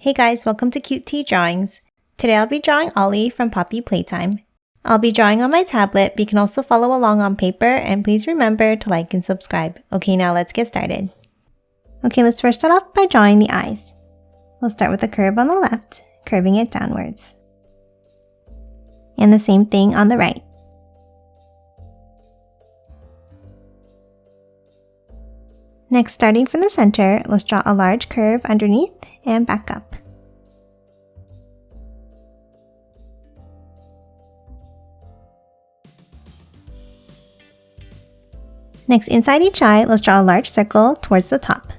Hey guys, welcome to Cute Tea Drawings. Today I'll be drawing Ollie from Poppy Playtime. I'll be drawing on my tablet, but you can also follow along on paper, and please remember to like and subscribe. Okay, now let's get started. Okay, let's first start off by drawing the eyes. We'll start with a curve on the left, curving it downwards. And the same thing on the right. Next, starting from the center, let's draw a large curve underneath and back up. Next, inside each eye, let's draw a large circle towards the top.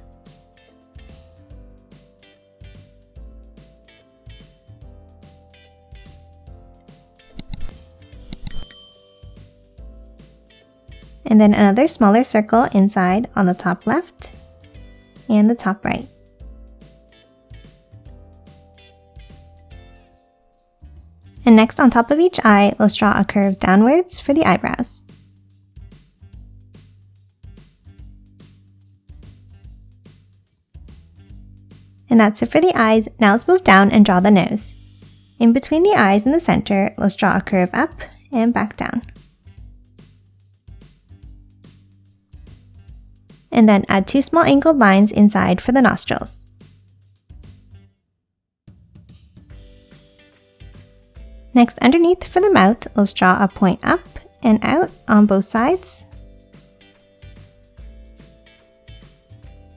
And then another smaller circle inside on the top left and the top right. And next, on top of each eye, let's draw a curve downwards for the eyebrows. And that's it for the eyes. Now let's move down and draw the nose. In between the eyes and the center, let's draw a curve up and back down. And then add two small angled lines inside for the nostrils. Next, underneath for the mouth, let's draw a point up and out on both sides.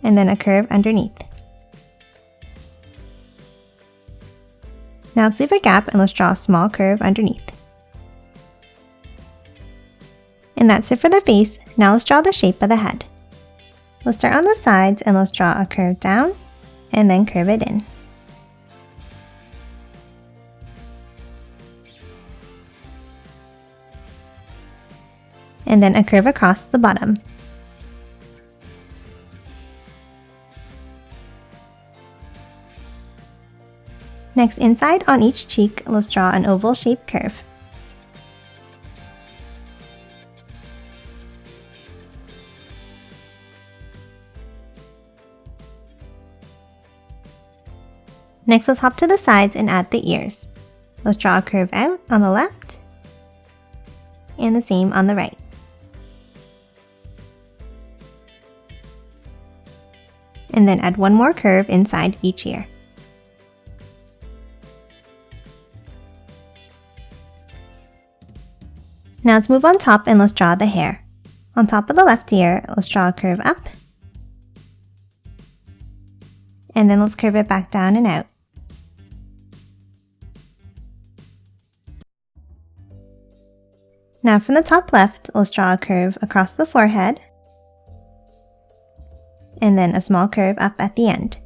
And then a curve underneath. Now let's leave a gap and let's draw a small curve underneath. And that's it for the face. Now let's draw the shape of the head. Let's start on the sides and let's draw a curve down and then curve it in. And then a curve across the bottom. Next, inside on each cheek, let's draw an oval shaped curve. Next, let's hop to the sides and add the ears. Let's draw a curve out on the left and the same on the right. And then add one more curve inside each ear. Now let's move on top and let's draw the hair. On top of the left ear, let's draw a curve up. And then let's curve it back down and out. Now from the top left, let's draw a curve across the forehead. And then a small curve up at the end.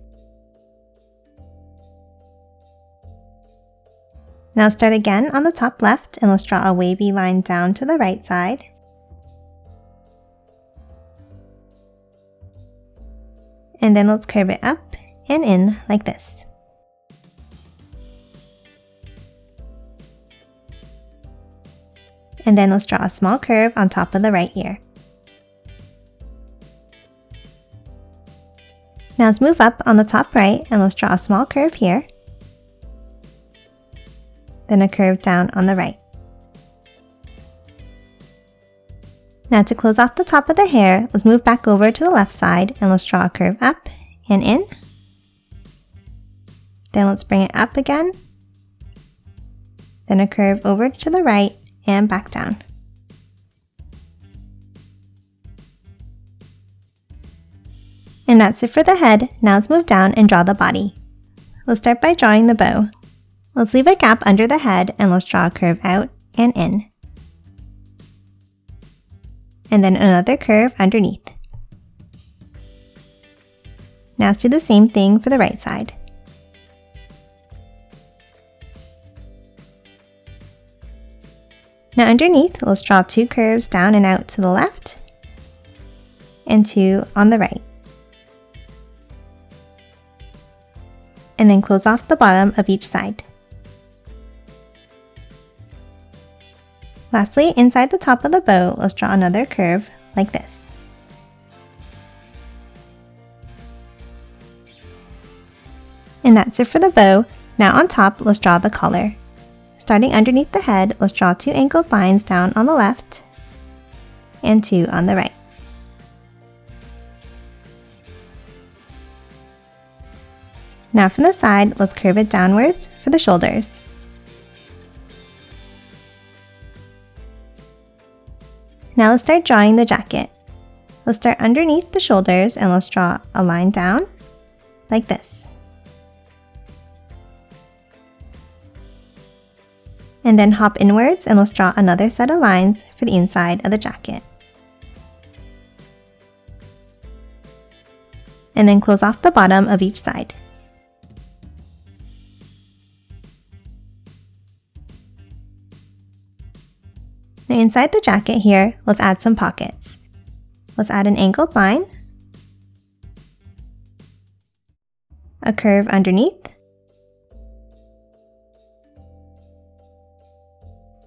Now start again on the top left and let's draw a wavy line down to the right side. And then let's curve it up and in like this. And then let's draw a small curve on top of the right ear. Now let's move up on the top right and let's draw a small curve here. Then a curve down on the right. Now to close off the top of the hair, let's move back over to the left side and let's draw a curve up and in. Then let's bring it up again. Then a curve over to the right and back down. And that's it for the head. Now let's move down and draw the body. Let's start by drawing the bow. Let's leave a gap under the head and let's draw a curve out and in. And then another curve underneath. Now let's do the same thing for the right side. Now underneath, let's draw two curves down and out to the left and two on the right. And then close off the bottom of each side. Lastly, inside the top of the bow, let's draw another curve like this. And that's it for the bow. Now on top, let's draw the collar. Starting underneath the head, let's draw 2 angled lines down on the left and 2 on the right. Now from the side, let's curve it downwards for the shoulders. Now let's start drawing the jacket. Let's start underneath the shoulders and let's draw a line down like this. And then hop inwards and let's draw another set of lines for the inside of the jacket. And then close off the bottom of each side. Now inside the jacket here, let's add some pockets. Let's add an angled line, a curve underneath,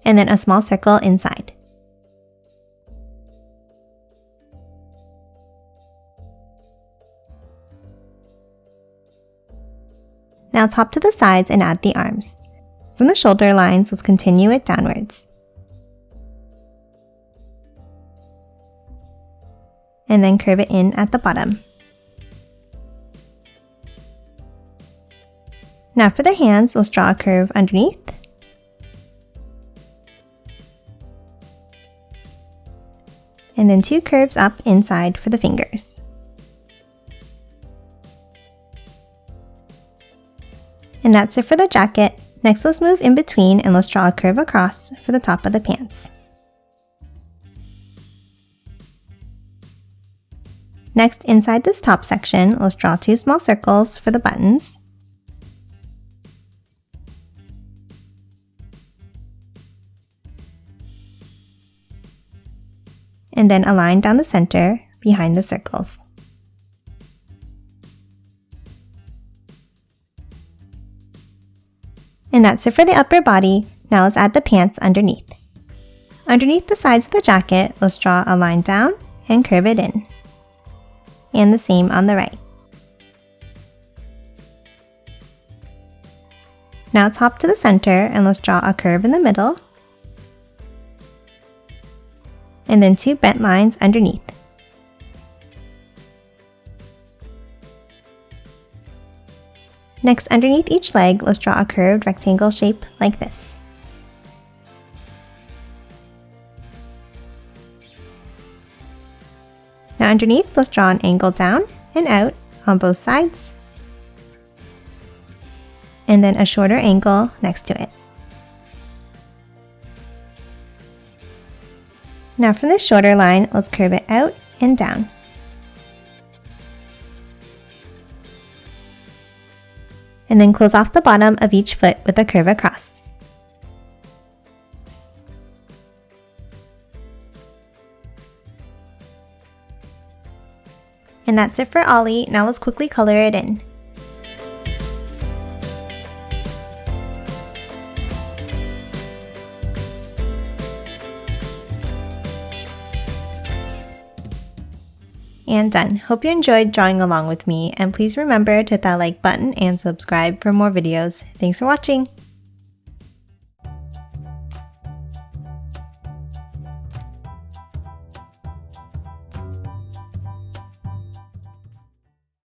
and then a small circle inside. Now let's hop to the sides and add the arms. From the shoulder lines, let's continue it downwards. And then curve it in at the bottom. Now for the hands, let's draw a curve underneath. And then 2 curves up inside for the fingers. And that's it for the jacket. Next, let's move in between and let's draw a curve across for the top of the pants. Next, inside this top section, let's draw 2 small circles for the buttons. And then a line down the center behind the circles. And that's it for the upper body. Now let's add the pants underneath. Underneath the sides of the jacket, let's draw a line down and curve it in. And the same on the right. Now let's hop to the center and let's draw a curve in the middle. And then 2 bent lines underneath. Next, underneath each leg, let's draw a curved rectangle shape like this. Now underneath, let's draw an angle down and out on both sides. And then a shorter angle next to it. Now from this shorter line, let's curve it out and down. And then close off the bottom of each foot with a curve across. And that's it for Ollie. Now let's quickly color it in. And done. Hope you enjoyed drawing along with me, and please remember to hit that like button and subscribe for more videos. Thanks for watching!